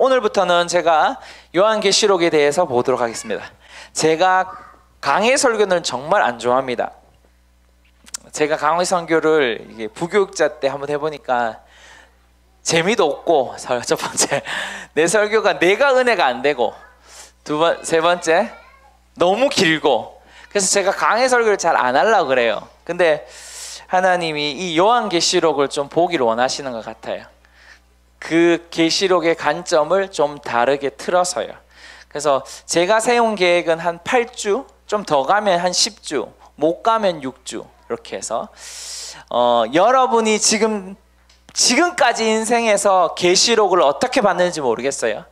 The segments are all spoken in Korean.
오늘부터는 제가 요한계시록에 대해서 보도록 하겠습니다. 제가 강해 설교는 정말 안 좋아합니다. 제가 강해 설교를 이게 부교육자 때 한번 해보니까 재미도 없고, 첫 번째 내 설교가 내가 은혜가 안 되고, 세 번째 너무 길고, 그래서 제가 강해 설교를 잘 안 하려고 그래요. 근데 하나님이 이 요한계시록을 좀 보기를 원하시는 것 같아요. 그 계시록의 관점을 좀 다르게 틀어서요. 그래서 제가 세운 계획은 한 8주, 좀 더 가면 한 10주, 못 가면 6주 이렇게 해서 여러분이 지금까지 인생에서 계시록을 어떻게 봤는지 모르겠어요.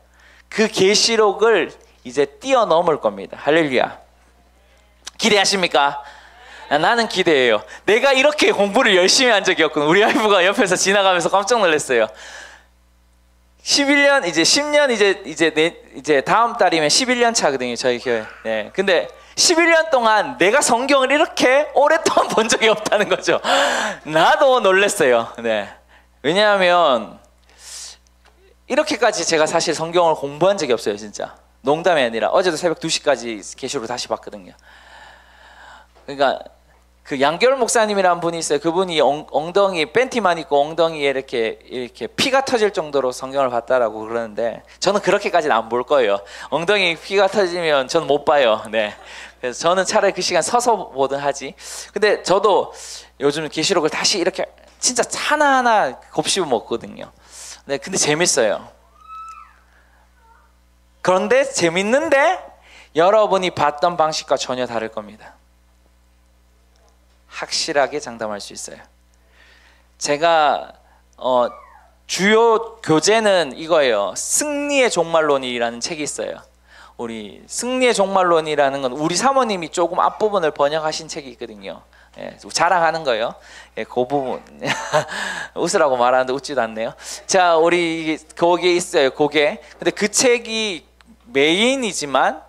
그 계시록을 이제 뛰어넘을 겁니다. 할렐루야. 기대하십니까? 나는 기대해요. 내가 이렇게 공부를 열심히 한 적이 없거든. 우리 와이프가 옆에서 지나가면서 깜짝 놀랐어요. 11년 이제 10년 이제 다음 달이면 11년 차거든요, 저희 교회. 네. 근데 11년 동안 내가 성경을 이렇게 오랫동안 본 적이 없다는 거죠. 나도 놀랐어요. 네. 왜냐하면 이렇게까지 제가 사실 성경을 공부한 적이 없어요, 진짜. 농담이 아니라 어제도 새벽 2시까지 계시록을 다시 봤거든요. 그러니까 그 양결 목사님이라는 분이 있어요. 그분이 엉덩이 팬티만 입고 엉덩이에 이렇게 피가 터질 정도로 성경을 봤다라고 그러는데, 저는 그렇게까지는 안 볼 거예요. 엉덩이 피가 터지면 저는 못 봐요. 네. 그래서 저는 차라리 그 시간 서서 보든 하지. 근데 저도 요즘 계시록을 다시 이렇게 진짜 하나하나 곱씹어 먹거든요. 네, 근데 재밌어요. 그런데 재밌는데 여러분이 봤던 방식과 전혀 다를 겁니다. 확실하게 장담할 수 있어요. 제가 주요 교재는 이거예요. 승리의 종말론이라는 책이 있어요. 우리 승리의 종말론이라는 건 우리 사모님이 조금 앞부분을 번역하신 책이 있거든요. 예, 자랑하는 거예요. 예, 그 부분 웃으라고 말하는데 웃지도 않네요. 자, 우리 거기에 있어요. 거기에. 근데 그 책이 메인이지만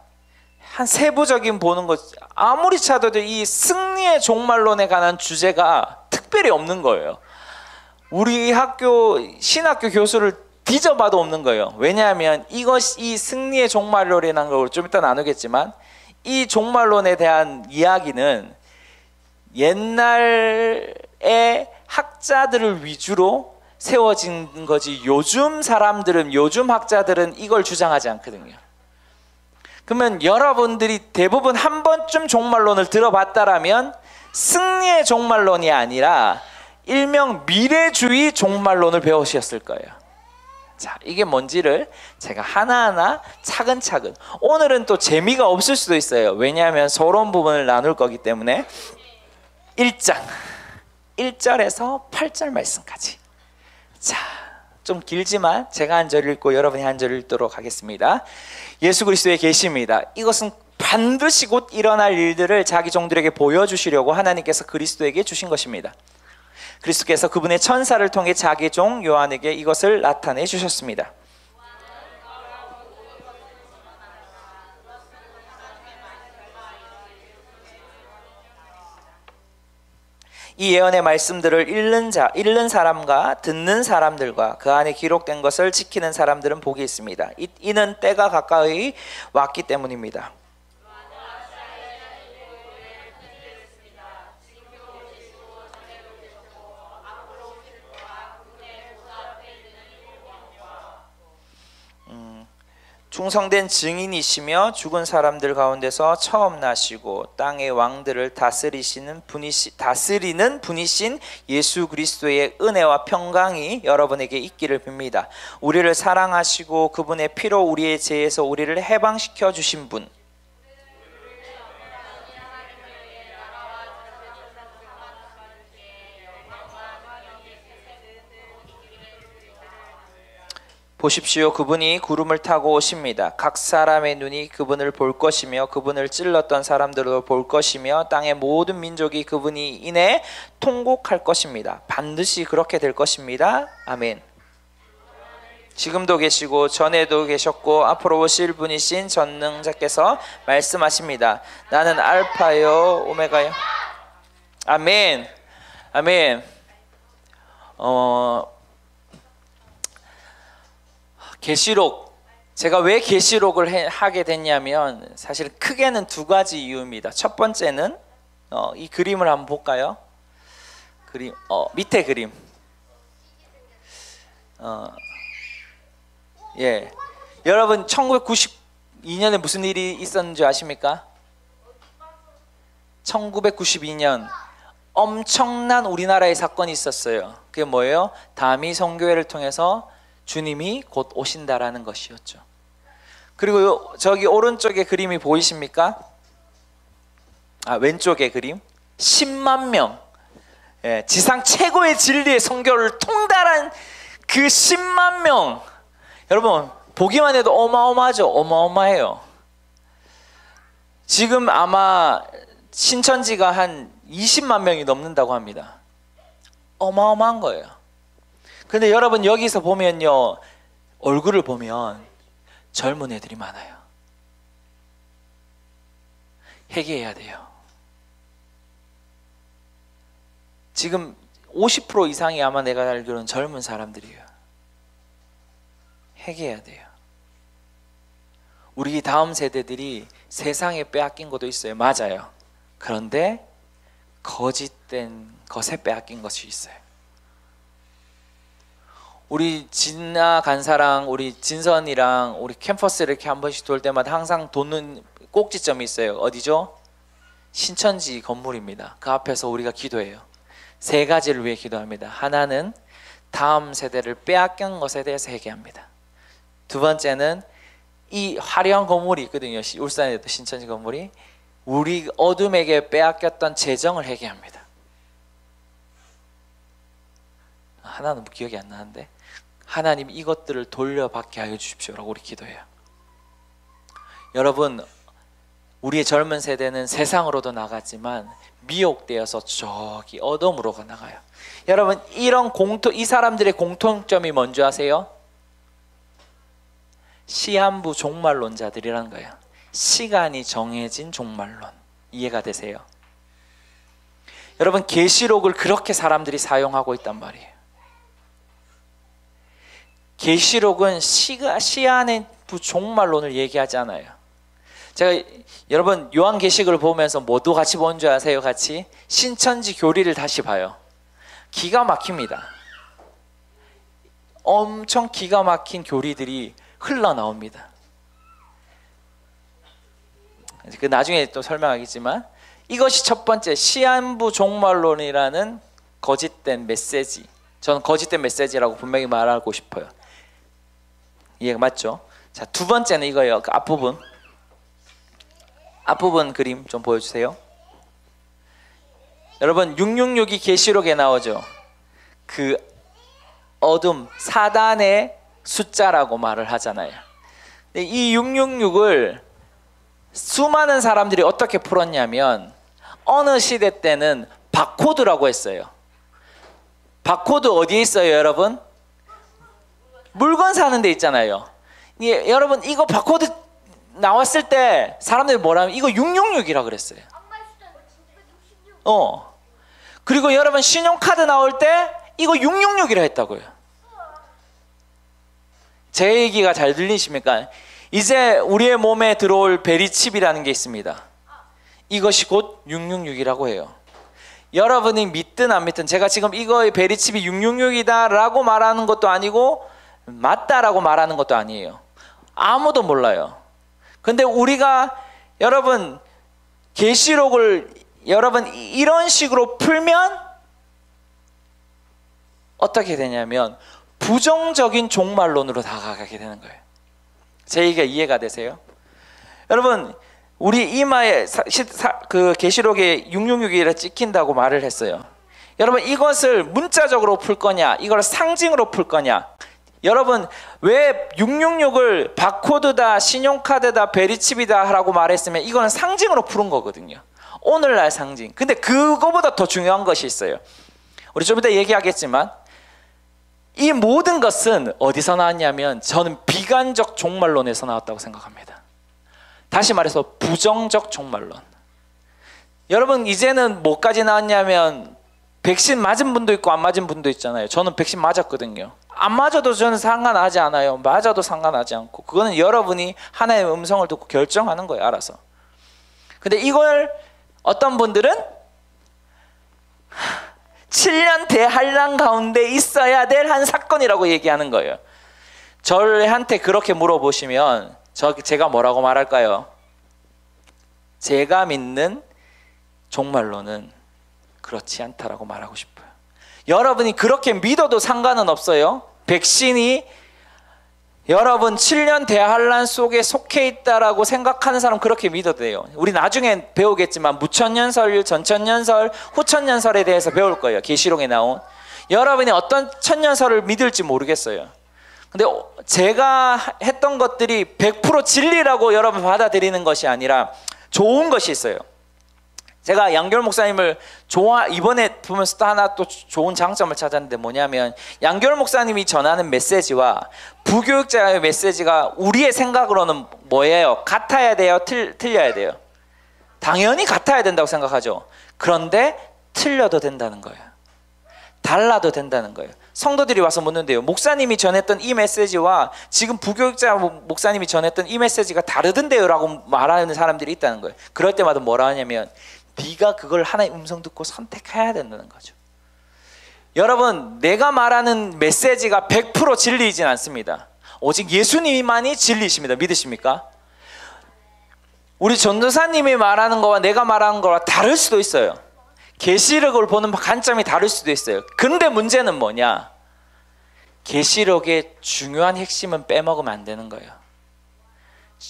한 세부적인 보는 것, 아무리 찾아도 이 승리의 종말론에 관한 주제가 특별히 없는 거예요. 우리 학교 신학교 교수를 뒤져봐도 없는 거예요. 왜냐하면 이 승리의 종말론이라는 걸 좀 이따 나누겠지만, 이 종말론에 대한 이야기는 옛날의 학자들을 위주로 세워진 거지, 요즘 학자들은 이걸 주장하지 않거든요. 그러면 여러분들이 대부분 한 번쯤 종말론을 들어봤다라면 승리의 종말론이 아니라 일명 미래주의 종말론을 배우셨을 거예요. 자, 이게 뭔지를 제가 하나하나 차근차근, 오늘은 또 재미가 없을 수도 있어요. 왜냐하면 서론 부분을 나눌 거기 때문에 1장 1절에서 8절 말씀까지. 자, 좀 길지만 제가 한 절 읽고 여러분이 한 절 읽도록 하겠습니다. 예수 그리스도의 계시입니다. 이것은 반드시 곧 일어날 일들을 자기 종들에게 보여주시려고 하나님께서 그리스도에게 주신 것입니다. 그리스도께서 그분의 천사를 통해 자기 종 요한에게 이것을 나타내 주셨습니다. 이 예언의 말씀들을 읽는 사람과 듣는 사람들과 그 안에 기록된 것을 지키는 사람들은 복이 있습니다. 이는 때가 가까이 왔기 때문입니다. 충성된 증인이시며 죽은 사람들 가운데서 처음 나시고 땅의 왕들을 다스리는 분이신 예수 그리스도의 은혜와 평강이 여러분에게 있기를 빕니다. 우리를 사랑하시고 그분의 피로 우리의 죄에서 우리를 해방시켜 주신 분, 보십시오. 그분이 구름을 타고 오십니다. 각 사람의 눈이 그분을 볼 것이며 그분을 찔렀던 사람들도 볼 것이며 땅의 모든 민족이 그분이 인해 통곡할 것입니다. 반드시 그렇게 될 것입니다. 아멘. 지금도 계시고 전에도 계셨고 앞으로 오실 분이신 전능자께서 말씀하십니다. 나는 알파요 오메가요. 아멘. 아멘. 계시록 제가 왜 계시록을 하게 됐냐면 사실 크게는 두 가지 이유입니다. 첫 번째는 이 그림을 한번 볼까요? 그림 밑에 그림. 예, 여러분 1992년에 무슨 일이 있었는지 아십니까? 1992년 엄청난 우리나라의 사건이 있었어요. 그게 뭐예요? 다미 선교회를 통해서 주님이 곧 오신다라는 것이었죠. 그리고 저기 오른쪽에 그림이 보이십니까? 왼쪽에 그림 10만 명, 지상 최고의 진리의 선교를 통달한 그 10만 명, 여러분 보기만 해도 어마어마하죠. 어마어마해요. 지금 아마 신천지가 한 20만 명이 넘는다고 합니다. 어마어마한 거예요. 근데 여러분 여기서 보면요, 얼굴을 보면 젊은 애들이 많아요. 회개해야 돼요. 지금 50% 이상이 아마 내가 알기로는 젊은 사람들이에요. 회개해야 돼요. 우리 다음 세대들이 세상에 빼앗긴 것도 있어요. 맞아요. 그런데 거짓된 것에 빼앗긴 것이 있어요. 우리 진아 간사랑 우리 진선이랑 우리 캠퍼스 이렇게 한 번씩 돌 때마다 항상 도는 꼭지점이 있어요. 어디죠? 신천지 건물입니다. 그 앞에서 우리가 기도해요. 세 가지를 위해 기도합니다. 하나는 다음 세대를 빼앗긴 것에 대해서 회개합니다. 두 번째는 이 화려한 건물이 있거든요. 울산에도 신천지 건물이 우리 어둠에게 빼앗겼던 재정을 회개합니다. 하나는 기억이 안 나는데 하나님 이것들을 돌려받게 하여 주십시오라고 우리 기도해요. 여러분 우리의 젊은 세대는 세상으로도 나가지만 미혹되어서 저기 어둠으로 나가요. 여러분 이런 이 사람들의 공통점이 뭔지 아세요? 시한부 종말론자들이라는 거예요. 시간이 정해진 종말론. 이해가 되세요? 여러분 계시록을 그렇게 사람들이 사용하고 있단 말이에요. 계시록은 시한의 종말론을 얘기하지 않아요. 제가 여러분 요한계시록을 보면서 뭐도 같이 본 줄 아세요? 같이 신천지 교리를 다시 봐요. 기가 막힙니다. 엄청 기가 막힌 교리들이 흘러나옵니다. 그 나중에 또 설명하겠지만 이것이 첫 번째 시한부 종말론이라는 거짓된 메시지. 저는 거짓된 메시지라고 분명히 말하고 싶어요. 이해가 맞죠? 자, 두 번째는 이거예요. 그 앞부분 그림 좀 보여주세요. 여러분 666이 계시록에 나오죠. 그 어둠 사단의 숫자라고 말을 하잖아요. 근데 이 666을 수많은 사람들이 어떻게 풀었냐면 어느 시대 때는 바코드라고 했어요. 바코드 어디에 있어요, 여러분? 물건 사는 데 있잖아요. 여러분 이거 바코드 나왔을 때 사람들이 뭐라면 이거 666이라고 그랬어요. 그리고 여러분 신용카드 나올 때 이거 666이라 했다고요. 제 얘기가 잘 들리십니까? 이제 우리의 몸에 들어올 베리칩이라는 게 있습니다. 이것이 곧 666이라고 해요. 여러분이 믿든 안 믿든 제가 지금 이거의 베리칩이 666이다 라고 말하는 것도 아니고 맞다라고 말하는 것도 아니에요. 아무도 몰라요. 근데 우리가 여러분 계시록을 여러분 이런 식으로 풀면 어떻게 되냐면 부정적인 종말론으로 다가가게 되는 거예요. 제 얘기가 이해가 되세요? 여러분 우리 이마에 그 계시록에 666이라 찍힌다고 말을 했어요. 여러분 이것을 문자적으로 풀 거냐 이걸 상징으로 풀 거냐. 여러분 왜 666을 바코드다 신용카드다 베리칩이다 라고 말했으면 이거는 상징으로 푸는 거거든요. 오늘날 상징. 근데 그거보다 더 중요한 것이 있어요. 우리 좀 이따 얘기하겠지만 이 모든 것은 어디서 나왔냐면 저는 비관적 종말론에서 나왔다고 생각합니다. 다시 말해서 부정적 종말론. 여러분 이제는 뭐까지 나왔냐면 백신 맞은 분도 있고 안 맞은 분도 있잖아요. 저는 백신 맞았거든요. 안 맞아도 저는 상관하지 않아요. 맞아도 상관하지 않고, 그거는 여러분이 하나님의 음성을 듣고 결정하는 거예요, 알아서. 근데 이걸 어떤 분들은 7년 대환란 가운데 있어야 될 한 사건이라고 얘기하는 거예요. 저한테 그렇게 물어보시면 제가 뭐라고 말할까요? 제가 믿는 종말론은 그렇지 않다라고 말하고 싶어요. 여러분이 그렇게 믿어도 상관은 없어요. 백신이 여러분 7년 대환란 속에 속해 있다라고 생각하는 사람 그렇게 믿어도 돼요. 우리 나중에 배우겠지만 무천년설, 전천년설, 후천년설에 대해서 배울 거예요. 계시록에 나온. 여러분이 어떤 천년설을 믿을지 모르겠어요. 근데 제가 했던 것들이 100% 진리라고 여러분 받아들이는 것이 아니라 좋은 것이 있어요. 제가 양결 목사님을 이번에 보면서 또 하나 또 좋은 장점을 찾았는데 뭐냐면, 양결 목사님이 전하는 메시지와 부교육자의 메시지가 우리의 생각으로는 뭐예요? 같아야 돼요? 틀려야 돼요? 당연히 같아야 된다고 생각하죠. 그런데 틀려도 된다는 거예요. 달라도 된다는 거예요. 성도들이 와서 묻는데요, 목사님이 전했던 이 메시지와 지금 부교육자 목사님이 전했던 이 메시지가 다르던데요 라고 말하는 사람들이 있다는 거예요. 그럴 때마다 뭐라 하냐면, 네가 그걸 하나의 음성 듣고 선택해야 된다는 거죠. 여러분, 내가 말하는 메시지가 100% 진리이진 않습니다. 오직 예수님만이 진리이십니다. 믿으십니까? 우리 전도사님이 말하는 거와 내가 말하는 거와 다를 수도 있어요. 계시록을 보는 관점이 다를 수도 있어요. 근데 문제는 뭐냐? 계시록의 중요한 핵심은 빼먹으면 안 되는 거예요.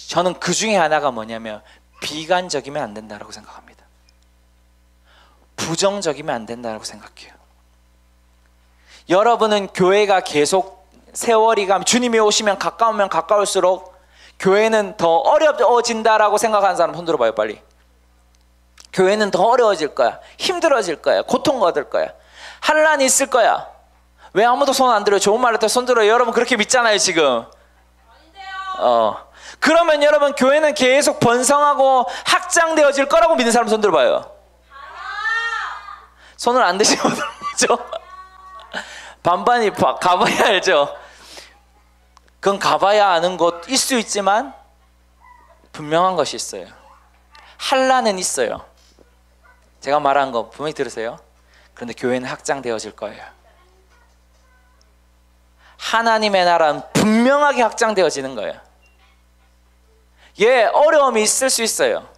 저는 그 중에 하나가 뭐냐면, 비관적이면 안 된다고 생각합니다. 부정적이면 안 된다고 생각해요. 여러분은 교회가 계속 세월이 가면, 주님이 오시면 가까우면 가까울수록 교회는 더 어려워진다라고 생각하는 사람 손 들어봐요, 빨리. 교회는 더 어려워질 거야. 힘들어질 거야. 고통받을 거야. 환란이 있을 거야. 왜 아무도 손 안 들어요? 좋은 말 했다 손 들어요. 여러분 그렇게 믿잖아요, 지금. 그러면 여러분 교회는 계속 번성하고 확장되어질 거라고 믿는 사람 손 들어봐요. 손을 안 드시면 뭐죠? 반반이 가봐야 알죠? 그건 가봐야 아는 것일 수 있지만 분명한 것이 있어요. 환란은 있어요. 제가 말한 거 분명히 들으세요. 그런데 교회는 확장되어질 거예요. 하나님의 나라는 분명하게 확장되어지는 거예요. 예, 어려움이 있을 수 있어요.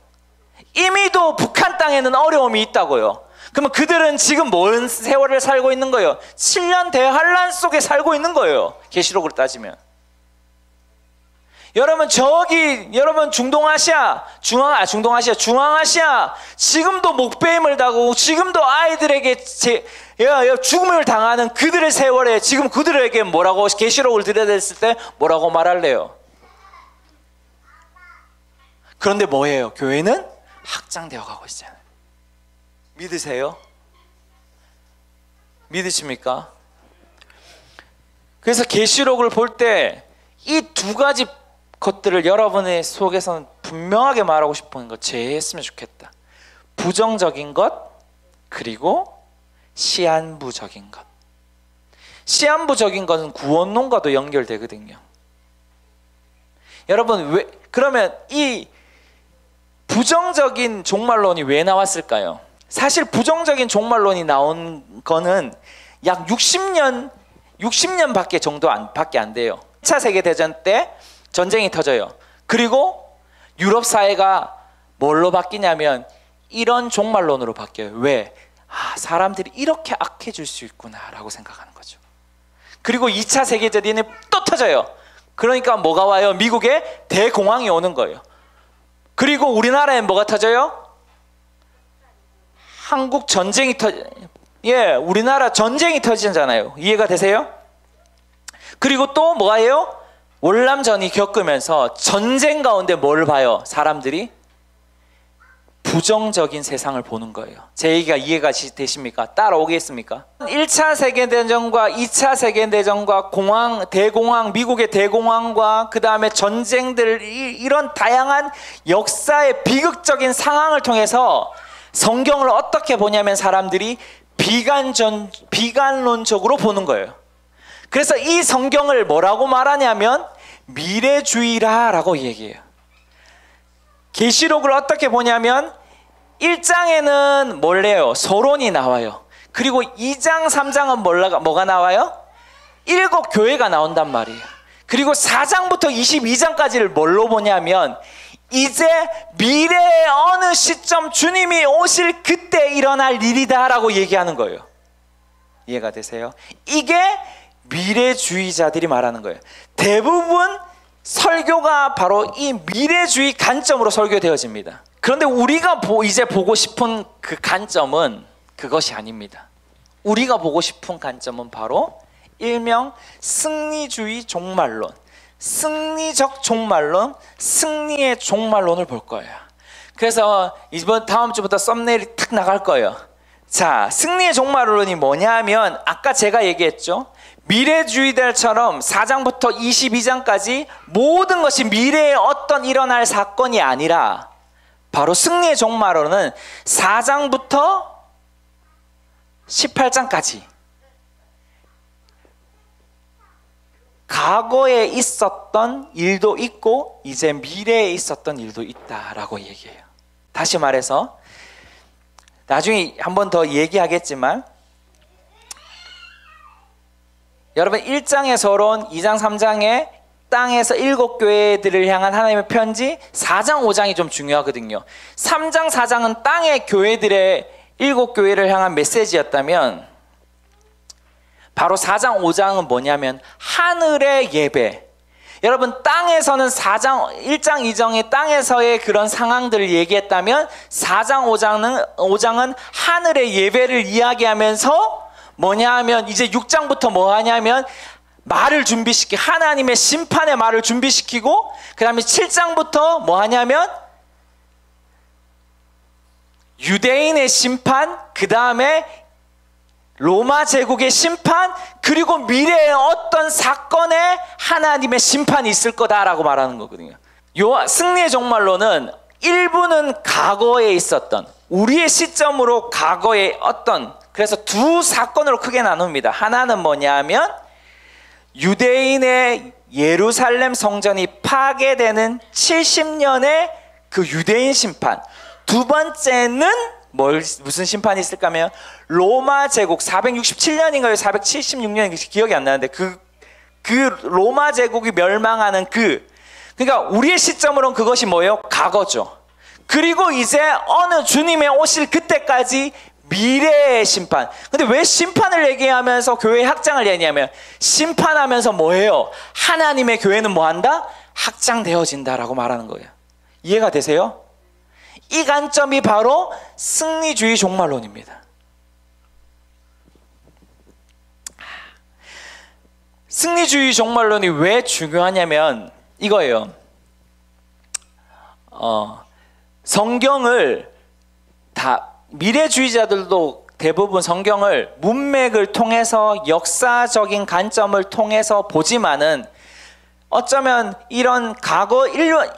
이미도 북한 땅에는 어려움이 있다고요. 그러면 그들은 지금 뭔 세월을 살고 있는 거예요? 7년 대환란 속에 살고 있는 거예요. 계시록으로 따지면. 여러분 여러분 중앙아시아 지금도 목베임을 당하고 지금도 아이들에게 죽음을 당하는 그들의 세월에 지금 그들에게 뭐라고 계시록을 들여댔을 때 뭐라고 말할래요? 그런데 뭐예요? 교회는 확장되어 가고 있잖아요. 믿으세요? 믿으십니까? 그래서 계시록을 볼 때 이 두 가지 것들을 여러분의 속에서는 분명하게 말하고 싶은 거 제했으면 좋겠다. 부정적인 것, 그리고 시한부적인 것. 시한부적인 것은 구원론과도 연결되거든요. 여러분 그러면 이 부정적인 종말론이 왜 나왔을까요? 사실 부정적인 종말론이 나온 거는 약 60년 밖에 안 돼요. 1차 세계대전 때 전쟁이 터져요. 그리고 유럽 사회가 뭘로 바뀌냐면 이런 종말론으로 바뀌어요. 왜? 사람들이 이렇게 악해질 수 있구나 라고 생각하는 거죠. 그리고 2차 세계대전이 또 터져요. 그러니까 뭐가 와요? 미국에 대공황이 오는 거예요. 그리고 우리나라에 뭐가 터져요? 한국 전쟁이 우리나라 전쟁이 터지잖아요. 이해가 되세요? 그리고 또 뭐가 해요? 월남전이 겪으면서 전쟁 가운데 뭘 봐요? 사람들이 부정적인 세상을 보는 거예요. 제 얘기가 이해가 되십니까? 따라오겠습니까? 1차 세계대전과 2차 세계대전과 대공황, 미국의 대공황과 그 다음에 전쟁들, 이런 다양한 역사의 비극적인 상황을 통해서 성경을 어떻게 보냐면 사람들이 비관론적으로 보는 거예요. 그래서 이 성경을 뭐라고 말하냐면 미래주의라라고 얘기해요. 계시록을 어떻게 보냐면 1장에는 뭘래요? 서론이 나와요. 그리고 2장, 3장은 뭐가 나와요? 7 교회가 나온단 말이에요. 그리고 4장부터 22장까지를 뭘로 보냐면 이제 미래의 어느 시점 주님이 오실 그때 일어날 일이다 라고 얘기하는 거예요. 이해가 되세요? 이게 미래주의자들이 말하는 거예요. 대부분 설교가 바로 이 미래주의 관점으로 설교되어집니다. 그런데 우리가 이제 보고 싶은 그 관점은 그것이 아닙니다. 우리가 보고 싶은 관점은 바로 일명 승리주의 종말론, 승리적 종말론, 승리의 종말론을 볼 거예요. 그래서 다음 주부터 썸네일이 탁 나갈 거예요. 자, 승리의 종말론이 뭐냐면 아까 제가 얘기했죠. 미래주의들처럼 4장부터 22장까지 모든 것이 미래에 어떤 일어날 사건이 아니라 바로 승리의 종말론은 4장부터 18장까지 과거에 있었던 일도 있고 이제 미래에 있었던 일도 있다라고 얘기해요. 다시 말해서 나중에 한 번 더 얘기하겠지만 여러분 1장의 서론, 2장, 3장의 땅에서 7 교회들을 향한 하나님의 편지, 4장, 5장이 좀 중요하거든요. 3장, 4장은 땅의 교회들의 7 교회를 향한 메시지였다면 바로 4장, 5장은 뭐냐면 하늘의 예배. 여러분 땅에서는 1장, 2장의 땅에서의 그런 상황들을 얘기했다면 4장, 5장은 하늘의 예배를 이야기하면서 뭐냐 하면 이제 6장부터 뭐 하냐면 말을 하나님의 심판의 말을 준비시키고 그 다음에 7장부터 뭐 하냐면 유대인의 심판, 그 다음에 로마 제국의 심판, 그리고 미래에 어떤 사건에 하나님의 심판이 있을 거다라고 말하는 거거든요. 승리의 종말론은 일부는 과거에 있었던 우리의 시점으로 과거에 그래서 두 사건으로 크게 나눕니다. 하나는 뭐냐면 유대인의 예루살렘 성전이 파괴되는 70년의 그 유대인 심판. 두 번째는 무슨 심판이 있을까 하면 로마 제국 467년인가요? 476년인가 기억이 안 나는데 그 로마 제국이 멸망하는 그러니까 우리의 시점으로는 그것이 뭐예요? 과거죠. 그리고 이제 어느 주님의 오실 그때까지 미래의 심판. 근데 왜 심판을 얘기하면서 교회 확장을 얘기하냐면 심판하면서 뭐예요? 하나님의 교회는 뭐한다? 확장되어진다라고 말하는 거예요. 이해가 되세요? 이 관점이 바로 승리주의 종말론입니다. 승리주의 종말론이 왜 중요하냐면 이거예요. 성경을 미래주의자들도 대부분 성경을 문맥을 통해서 역사적인 관점을 통해서 보지만은 어쩌면 이런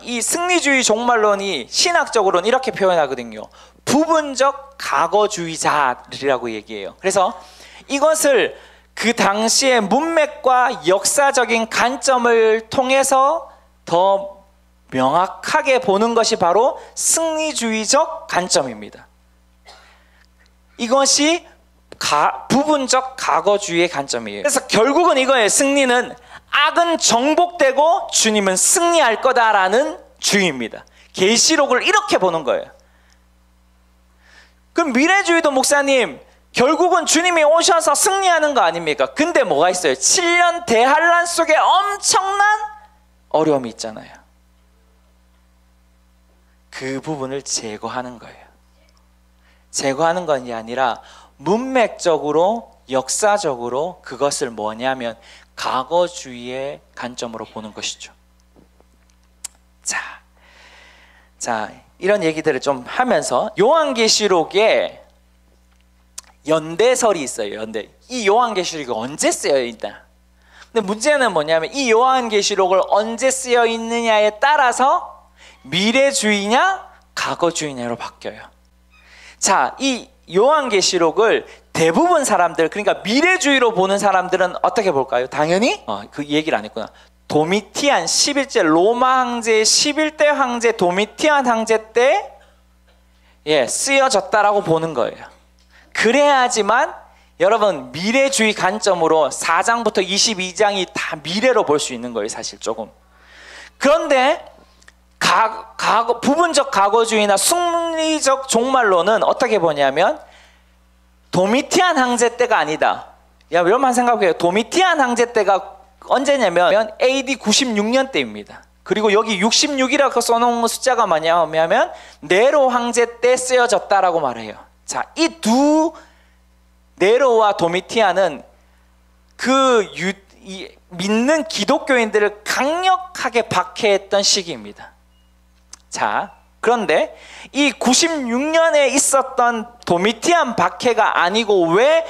이 승리주의 종말론이 신학적으로는 이렇게 표현하거든요. 부분적 과거주의자들이라고 얘기해요. 그래서 이것을 그 당시의 문맥과 역사적인 관점을 통해서 더 명확하게 보는 것이 바로 승리주의적 관점입니다. 이것이 부분적 과거주의의 관점이에요. 그래서 결국은 이거예요. 승리는 악은 정복되고 주님은 승리할 거다라는 주의입니다. 계시록을 이렇게 보는 거예요. 그럼 미래주의도 목사님 결국은 주님이 오셔서 승리하는 거 아닙니까? 근데 뭐가 있어요? 7년 대환란 속에 엄청난 어려움이 있잖아요. 그 부분을 제거하는 거예요. 제거하는 것이 아니라 문맥적으로 역사적으로 그것을 뭐냐면 과거주의의 관점으로 보는 것이죠. 자, 이런 얘기들을 좀 하면서 요한계시록에 연대설이 있어요. 이 요한계시록이 언제 쓰여 있다. 근데 문제는 뭐냐면 이 요한계시록을 언제 쓰여 있느냐에 따라서 미래주의냐 과거주의냐로 바뀌어요. 자, 이 요한계시록을 대부분 사람들, 그러니까 미래주의로 보는 사람들은 어떻게 볼까요? 당연히 그 얘기를 안 했구나. 도미티안 11제 로마 황제 11대 황제 도미티안 황제 때 쓰여졌다라고 보는 거예요. 그래야지만 여러분 미래주의 관점으로 4장부터 22장이 다 미래로 볼 수 있는 거예요. 사실 조금. 그런데 부분적 과거주의나 승리적 종말론은 어떻게 보냐면 도미티안 황제 때가 아니다. 여러분 생각해요. 도미티안 황제 때가 언제냐면 AD 96년 때입니다. 그리고 여기 66이라고 써놓은 숫자가 뭐냐면 네로 황제 때 쓰여졌다라고 말해요. 자, 이 두 네로와 도미티안은 믿는 기독교인들을 강력하게 박해했던 시기입니다. 자, 그런데 이 96년에 있었던 도미티안 박해가 아니고 왜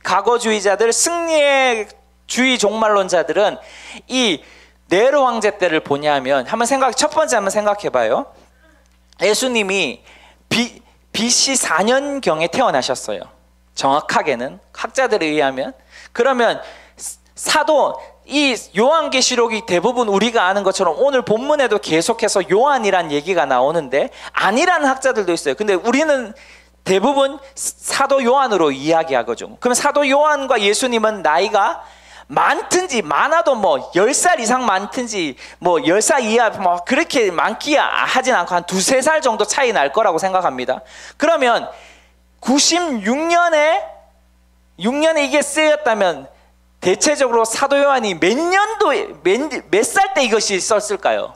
과거주의자들, 승리의 주의 종말론자들은 이 네로 황제 때를 보냐면 첫 번째 한번 생각해 봐요. 예수님이 BC 4년경에 태어나셨어요. 정확하게는 학자들에 의하면. 그러면 이 요한계시록이 대부분 우리가 아는 것처럼 오늘 본문에도 계속해서 요한이란 얘기가 나오는데 아니라는 학자들도 있어요. 근데 우리는 대부분 사도 요한으로 이야기하거든요. 그럼 사도 요한과 예수님은 나이가 많든지 많아도 10살 이상 많든지 10살 이하 그렇게 많기야 하진 않고 한 2-3살 정도 차이 날 거라고 생각합니다. 그러면 96년에 이게 쓰였다면 대체적으로 사도 요한이 몇 살 때 이것이 썼을까요?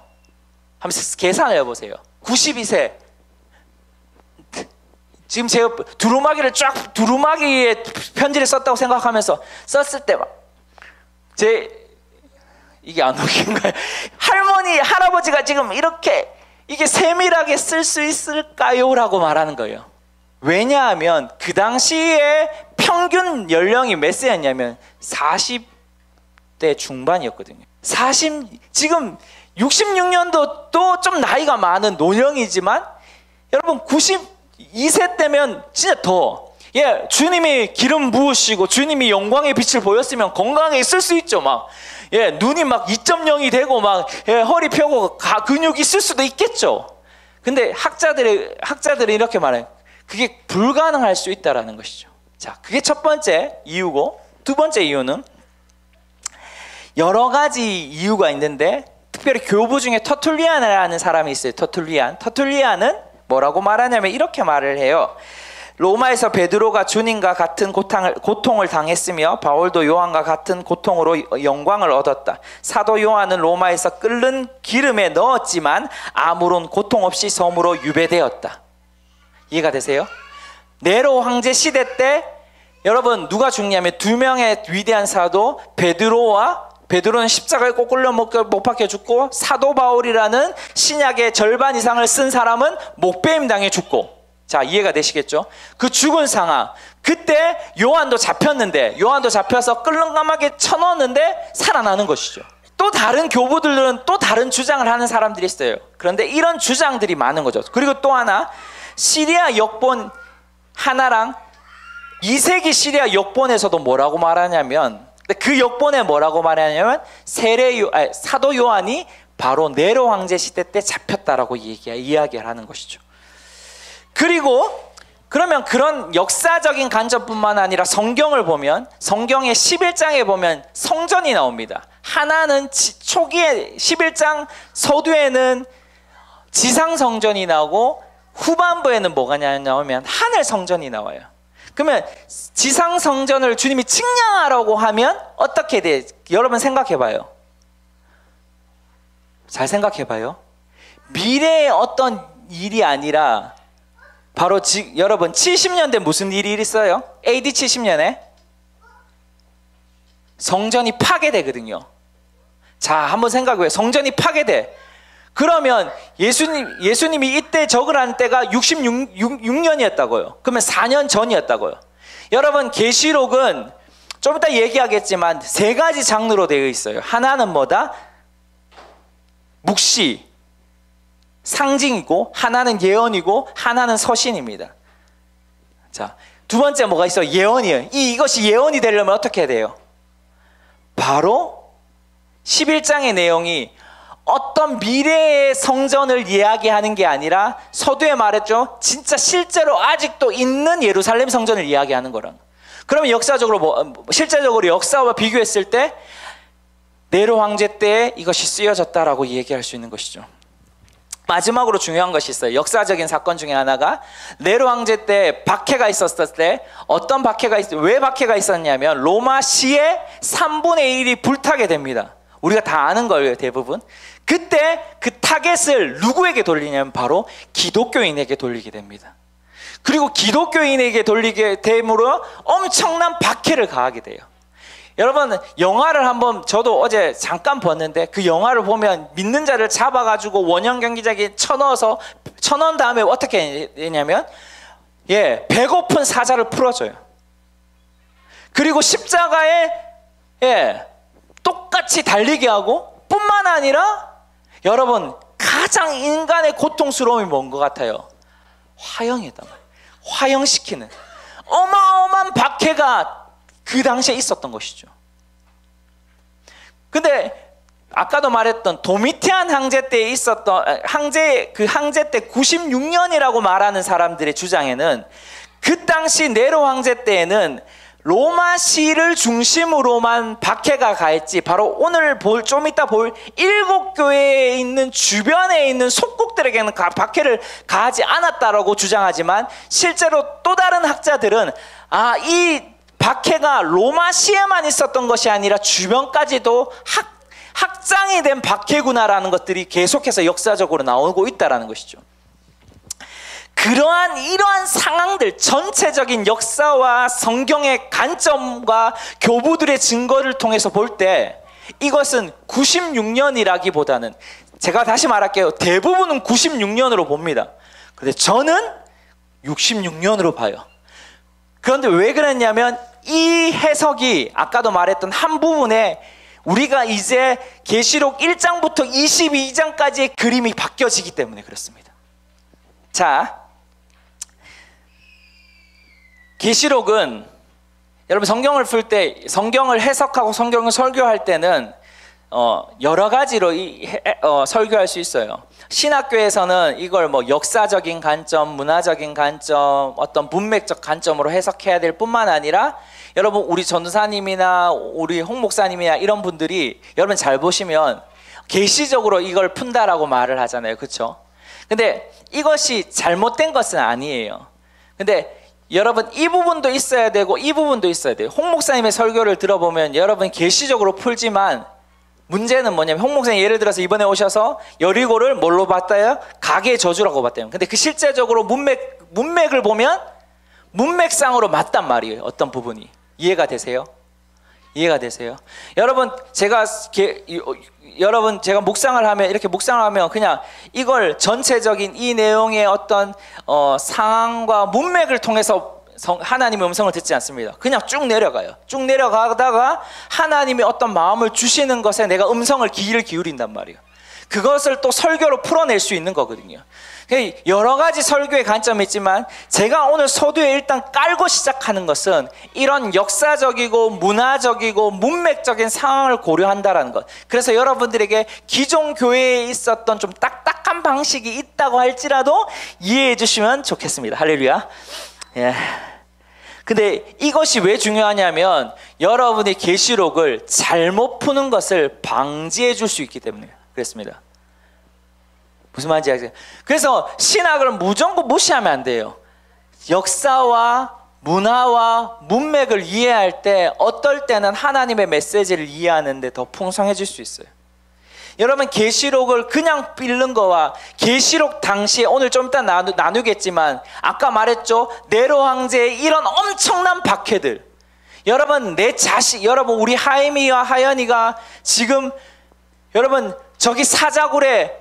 한번 계산을 해보세요. 92세. 지금 제가 두루마기에 편지를 썼다고 생각하면서 썼을 때 이게 안 웃긴 거예요. 할아버지가 지금 이렇게 이게 세밀하게 쓸 수 있을까요? 라고 말하는 거예요. 왜냐하면 그 당시에 평균 연령이 몇 세였냐면 40대 중반이었거든요. 지금 66년도 또 좀 나이가 많은 노령이지만 여러분 92세 때면 진짜 주님이 기름 부으시고 주님이 영광의 빛을 보였으면 건강하게 있을 수 있죠. 눈이 2.0이 되고 허리 펴고 근육이 있을 수도 있겠죠. 근데 학자들이 이렇게 말해요. 그게 불가능할 수 있다라는 것이죠. 자, 그게 첫 번째 이유고, 두 번째 이유는 여러 가지 이유가 있는데 특별히 교부 중에 터툴리안이라는 사람이 있어요. 터툴리안은 뭐라고 말하냐면 이렇게 말을 해요. 로마에서 베드로가 주님과 같은 고통을 당했으며 바울도 요한과 같은 고통으로 영광을 얻었다. 사도 요한은 로마에서 끓는 기름에 넣었지만 아무런 고통 없이 섬으로 유배되었다. 이해가 되세요? 네로 황제 시대 때 여러분 누가 죽냐면 두 명의 위대한 사도 베드로는 십자가에 꼭 끌려 못 박혀 죽고 사도 바울이라는 신약의 절반 이상을 쓴 사람은 목베임 당해 죽고. 자, 이해가 되시겠죠? 그 죽은 상황. 그때 요한도 잡혀서 끌렁감하게 쳐넣었는데 살아나는 것이죠. 또 다른 교부들은 또 다른 주장을 하는 사람들이 있어요. 그런데 이런 주장들이 많은 거죠. 그리고 또 하나, 시리아 역본 하나랑 2세기 시리아 역본에서도 뭐라고 말하냐면, 그 역본에 뭐라고 말하냐면 사도 요한이 바로 네로 황제 시대 때 잡혔다라고 이야기를 하는 것이죠. 그러면 그런 역사적인 관점뿐만 아니라 성경을 보면 성경의 11장에 보면 성전이 나옵니다. 하나는 초기에 11장 서두에는 지상 성전이 나오고 후반부에는 뭐가 나오면 하늘 성전이 나와요. 그러면 지상 성전을 주님이 측량하라고 하면 어떻게 돼? 여러분 생각해 봐요. 잘 생각해 봐요. 미래의 어떤 일이 아니라 바로 여러분 70년대 무슨 일이 있어요? AD 70년에 성전이 파괴되거든요. 자, 한번 생각해요. 성전이 파괴돼. 그러면 예수님이 이때 적으라는 때가 66년이었다고요. 그러면 4년 전이었다고요. 여러분 계시록은 좀 이따 얘기하겠지만 세 가지 장르로 되어 있어요. 하나는 뭐다? 묵시, 상징이고, 하나는 예언이고, 하나는 서신입니다. 자, 두 번째 뭐가 있어? 예언이에요. 이것이 예언이 되려면 어떻게 해야 돼요? 바로 11장의 내용이 어떤 미래의 성전을 이야기하는 게 아니라 서두에 말했죠. 진짜 실제로 아직도 있는 예루살렘 성전을 이야기하는 거란. 그러면 역사적으로 실제적으로 역사와 비교했을 때 네로 황제 때 이것이 쓰여졌다라고 얘기할 수 있는 것이죠. 마지막으로 중요한 것이 있어요. 역사적인 사건 중에 하나가 네로 황제 때 박해가 있었을 때 어떤 박해가 왜 박해가 있었냐면 로마 시의 3분의 1이 불타게 됩니다. 우리가 다 아는 거예요, 대부분. 그때 그 타겟을 누구에게 돌리냐면 바로 기독교인에게 돌리게 됩니다. 그리고 기독교인에게 돌리게 됨으로 엄청난 박해를 가하게 돼요. 여러분, 영화를 한번 저도 어제 잠깐 봤는데 그 영화를 보면 믿는 자를 잡아가지고 원형 경기장에 쳐넣은 다음에 어떻게 했냐면 배고픈 사자를 풀어줘요. 그리고 십자가에 똑같이 달리게 하고 뿐만 아니라 여러분 가장 인간의 고통스러움이 뭔 것 같아요? 화형이다. 화형시키는 어마어마한 박해가 그 당시에 있었던 것이죠. 근데 아까도 말했던 도미티안 황제 때 있었던 그 황제 때 96년이라고 말하는 사람들의 주장에는 그 당시 네로 황제 때에는 로마시를 중심으로만 박해가 가했지 바로 오늘 좀 이따 볼 7교회에 있는 주변에 있는 속국들에게는 박해를 가하지 않았다라고 주장하지만 실제로 또 다른 학자들은 이 박해가 로마시에만 있었던 것이 아니라 주변까지도 확장이 된 박해구나라는 것들이 계속해서 역사적으로 나오고 있다는 것이죠. 이러한 상황들, 전체적인 역사와 성경의 관점과 교부들의 증거를 통해서 볼 때 이것은 96년이라기보다는 제가 다시 말할게요. 대부분은 96년으로 봅니다. 근데 저는 66년으로 봐요. 그런데 왜 그랬냐면 이 해석이 아까도 말했던 한 부분에 우리가 이제 계시록 1장부터 22장까지의 그림이 바뀌어지기 때문에 그렇습니다. 자, 계시록은 여러분 성경을 풀 때, 성경을 해석하고 성경을 설교할 때는 여러 가지로 설교할 수 있어요. 신학교에서는 이걸 역사적인 관점, 문화적인 관점, 어떤 문맥적 관점으로 해석해야 될 뿐만 아니라 여러분 우리 전도사님이나 우리 홍 목사님이나 이런 분들이 여러분 잘 보시면 계시적으로 이걸 푼다라고 말을 하잖아요. 그렇죠? 근데 이것이 잘못된 것은 아니에요. 근데 여러분 이 부분도 있어야 되고 이 부분도 있어야 돼요. 홍 목사님의 설교를 들어보면 여러분 계시적으로 풀지만 문제는 뭐냐면 홍 목사님 예를 들어서 이번에 오셔서 여리고를 뭘로 봤다요? 가계의 저주라고 봤대요. 근데 그 실제적으로 문맥을 보면 문맥상으로 맞단 말이에요. 어떤 부분이 이해가 되세요? 이해가 되세요? 여러분 제가 묵상을 하면 이렇게 묵상을 하면 그냥 이걸 전체적인 이 내용의 어떤 상황과 문맥을 통해서 하나님의 음성을 듣지 않습니다. 그냥 쭉 내려가요. 쭉 내려가다가 하나님이 어떤 마음을 주시는 것에 내가 음성을 귀를 기울인단 말이에요. 그것을 또 설교로 풀어낼 수 있는 거거든요. 여러 가지 설교의 관점이 있지만 제가 오늘 서두에 일단 깔고 시작하는 것은 이런 역사적이고 문화적이고 문맥적인 상황을 고려한다는 것. 그래서 여러분들에게 기존 교회에 있었던 좀 딱딱한 방식이 있다고 할지라도 이해해 주시면 좋겠습니다. 할렐루야. 예. 근데 이것이 왜 중요하냐면 여러분이 계시록을 잘못 푸는 것을 방지해 줄 수 있기 때문에 그렇습니다. 무슨 말인지 아세요? 그래서 신학을 무조건 무시하면 안 돼요. 역사와 문화와 문맥을 이해할 때 어떨 때는 하나님의 메시지를 이해하는데 더 풍성해질 수 있어요. 여러분 계시록을 그냥 읽는 거와 계시록 당시에 오늘 좀 이따 나누겠지만 아까 말했죠. 네로 황제의 이런 엄청난 박해들. 여러분 여러분 우리 하임이와 하연이가 지금 여러분 저기 사자굴에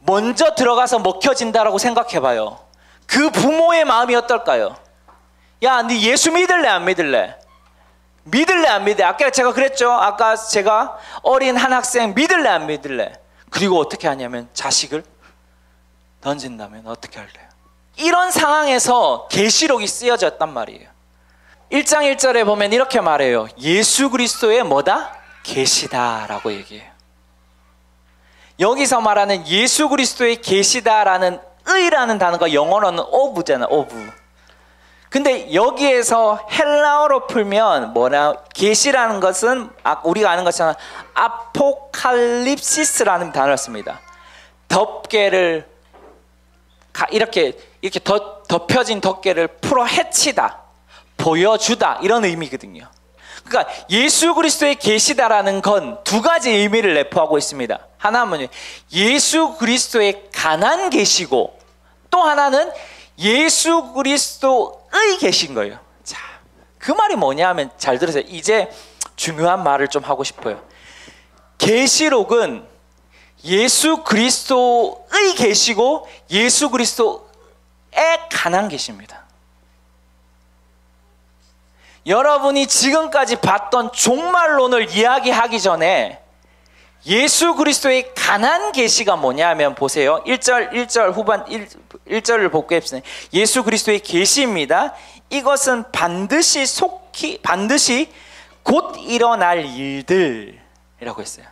먼저 들어가서 먹혀진다라고 생각해봐요. 그 부모의 마음이 어떨까요? 야, 네 예수 믿을래 안 믿을래? 믿을래 안 믿을래? 아까 제가 그랬죠. 아까 제가 어린 한 학생 믿을래 안 믿을래? 그리고 어떻게 하냐면 자식을 던진다면 어떻게 할래요? 이런 상황에서 계시록이 쓰여졌단 말이에요. 1장 1절에 보면 이렇게 말해요. 예수 그리스도의 뭐다? 계시다라고 얘기해요. 여기서 말하는 예수 그리스도의 계시다라는 의라는 단어가 영어로는 of잖아, of. 근데 여기에서 헬라어로 풀면 뭐라, 계시라는 것은 우리가 아는 것처럼 아포칼립시스라는 단어를 씁니다. 덮개를 이렇게 덮여진 덮개를 풀어 헤치다, 보여주다, 이런 의미거든요. 그러니까 예수 그리스도의 계시다라는 건 두 가지 의미를 내포하고 있습니다. 하나는 예수 그리스도의 관한 계시고, 또 하나는 예수 그리스도의 계신 거예요. 자, 그 말이 뭐냐 하면 잘 들으세요. 이제 중요한 말을 좀 하고 싶어요. 계시록은 예수 그리스도의 계시고 예수 그리스도의 관한 계십니다. 여러분이 지금까지 봤던 종말론을 이야기하기 전에 예수 그리스도의 관한 계시가 뭐냐면 보세요. 1절 후반 1절을 복귀합시다. 예수 그리스도의 계시입니다. 이것은 반드시 곧 일어날 일들이라고 했어요.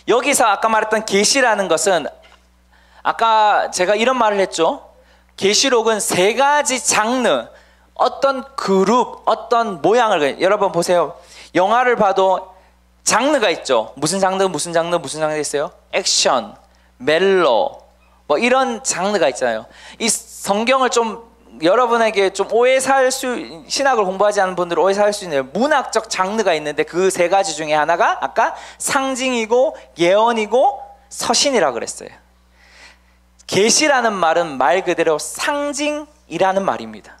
여기서 아까 말했던 계시라는 것은, 아까 제가 이런 말을 했죠. 계시록은 세 가지 장르, 어떤 그룹, 어떤 모양을, 여러분 보세요. 영화를 봐도 장르가 있죠. 무슨 장르 있어요? 액션, 멜로, 뭐 이런 장르가 있잖아요. 이 성경을 좀 여러분에게 좀 신학을 공부하지 않은 분들은 오해 살 수 있는 문학적 장르가 있는데, 그 세 가지 중에 하나가 아까 상징이고 예언이고 서신이라 그랬어요. 계시라는 말은 말 그대로 상징이라는 말입니다.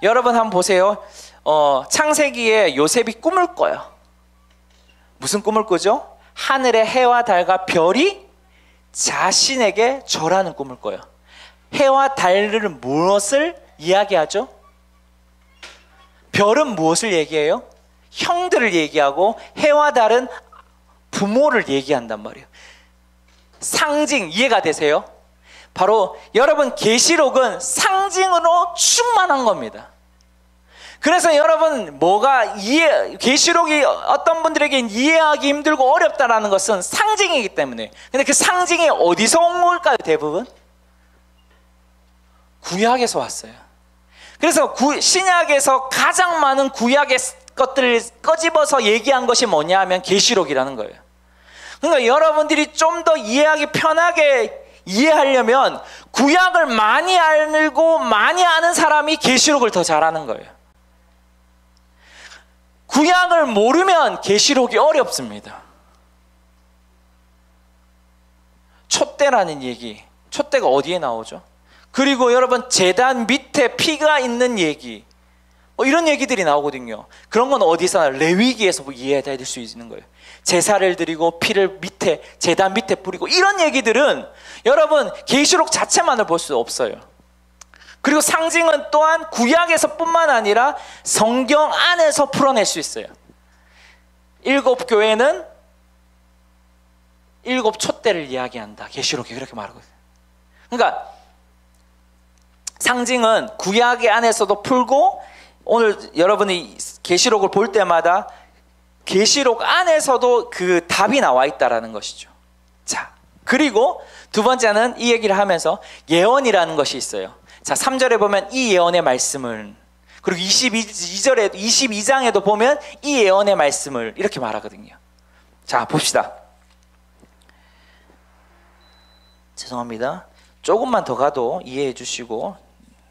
여러분 한번 보세요. 창세기에 요셉이 꿈을 꿔요. 무슨 꿈을 꾸죠? 하늘의 해와 달과 별이 자신에게 절하는 꿈을 꿔요. 해와 달은 무엇을 이야기하죠? 별은 무엇을 얘기해요? 형들을 얘기하고, 해와 달은 부모를 얘기한단 말이에요. 상징, 이해가 되세요? 바로 여러분, 계시록은 상징으로 충만한 겁니다. 그래서 여러분, 계시록이 어떤 분들에게 이해하기 힘들고 어렵다라는 것은 상징이기 때문에. 근데 그 상징이 어디서 온 걸까요? 대부분 구약에서 왔어요. 그래서 신약에서 가장 많은 구약의 것들을 꺼집어서 얘기한 것이 뭐냐 하면 계시록이라는 거예요. 그러니까 여러분들이 좀 더 이해하기 편하게 이해하려면 구약을 많이 알고 많이 아는 사람이 계시록을 더 잘하는 거예요. 구약을 모르면 계시록이 어렵습니다. 촛대라는 얘기, 촛대가 어디에 나오죠? 그리고 여러분, 제단 밑에 피가 있는 얘기, 이런 얘기들이 나오거든요. 그런 건 어디서? 레위기에서 이해될 수 있는 거예요. 제사를 드리고 피를 제단 밑에 뿌리고, 이런 얘기들은 여러분 계시록 자체만을 볼 수 없어요. 그리고 상징은 또한 구약에서 뿐만 아니라 성경 안에서 풀어낼 수 있어요. 7 교회는 7 촛대를 이야기한다. 계시록이 그렇게 말하거든요. 그러니까 상징은 구약의 안에서도 풀고, 오늘 여러분이 계시록을 볼 때마다 계시록 안에서도 그 답이 나와 있다라는 것이죠. 자, 그리고 두 번째는 이 얘기를 하면서 예언이라는 것이 있어요. 자, 3절에 보면 이 예언의 말씀을, 그리고 22장에도 보면 이 예언의 말씀을 이렇게 말하거든요. 자, 봅시다. 죄송합니다. 조금만 더 가도 이해해 주시고.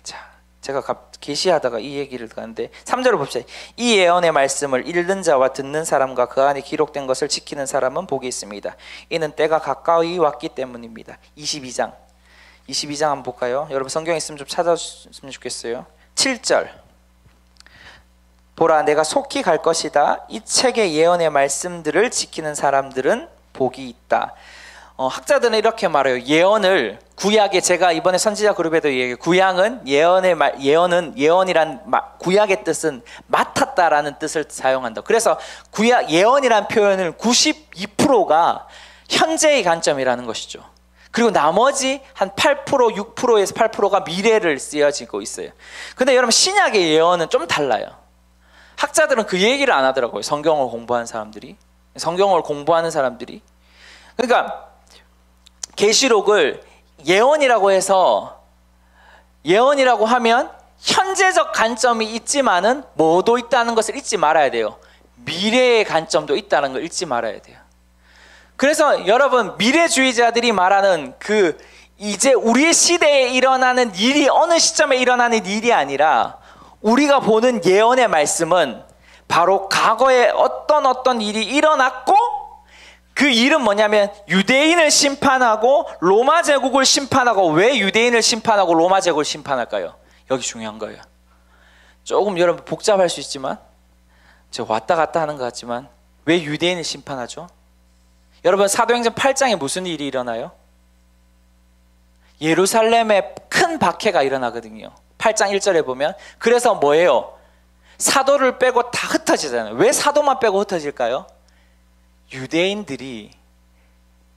자, 제가 계시하다가 이 얘기를 가는데 3절을 봅시다. 이 예언의 말씀을 읽는 자와 듣는 사람과 그 안에 기록된 것을 지키는 사람은 복이 있습니다. 이는 때가 가까이 왔기 때문입니다. 22장 한번 볼까요? 여러분 성경 있으면 좀 찾아주시면 좋겠어요. 7절, 보라 내가 속히 갈 것이다. 이 책의 예언의 말씀들을 지키는 사람들은 복이 있다. 학자들은 이렇게 말해요. 예언을, 구약에, 제가 이번에 선지자 그룹에도 얘기해요. 구약은 예언이란 구약의 뜻은 맡았다라는 뜻을 사용한다. 그래서 예언이란 표현을 92%가 현재의 관점이라는 것이죠. 그리고 나머지 한 8%, 6%에서 8%가 미래를 쓰여지고 있어요. 근데 여러분 신약의 예언은 좀 달라요. 학자들은 그 얘기를 안 하더라고요. 성경을 공부하는 사람들이. 그러니까 계시록을 예언이라고 해서 예언이라고 하면 현재적 관점이 있지만은 뭐도 있다는 것을 잊지 말아야 돼요. 미래의 관점도 있다는 걸 잊지 말아야 돼요. 그래서 여러분 미래주의자들이 말하는 그 이제 우리의 시대에 일어나는 일이 어느 시점에 일어나는 일이 아니라 우리가 보는 예언의 말씀은 바로 과거에 어떤 일이 일어났고 그 일은 뭐냐면 유대인을 심판하고 로마 제국을 심판하고. 왜 유대인을 심판하고 로마 제국을 심판할까요? 여기 중요한 거예요. 조금 여러분 복잡할 수 있지만 제가 왔다 갔다 하는 것 같지만 왜 유대인을 심판하죠? 여러분 사도행전 8장에 무슨 일이 일어나요? 예루살렘에 큰 박해가 일어나거든요. 8장 1절에 보면. 그래서 뭐예요? 사도를 빼고 다 흩어지잖아요. 왜 사도만 빼고 흩어질까요? 유대인들이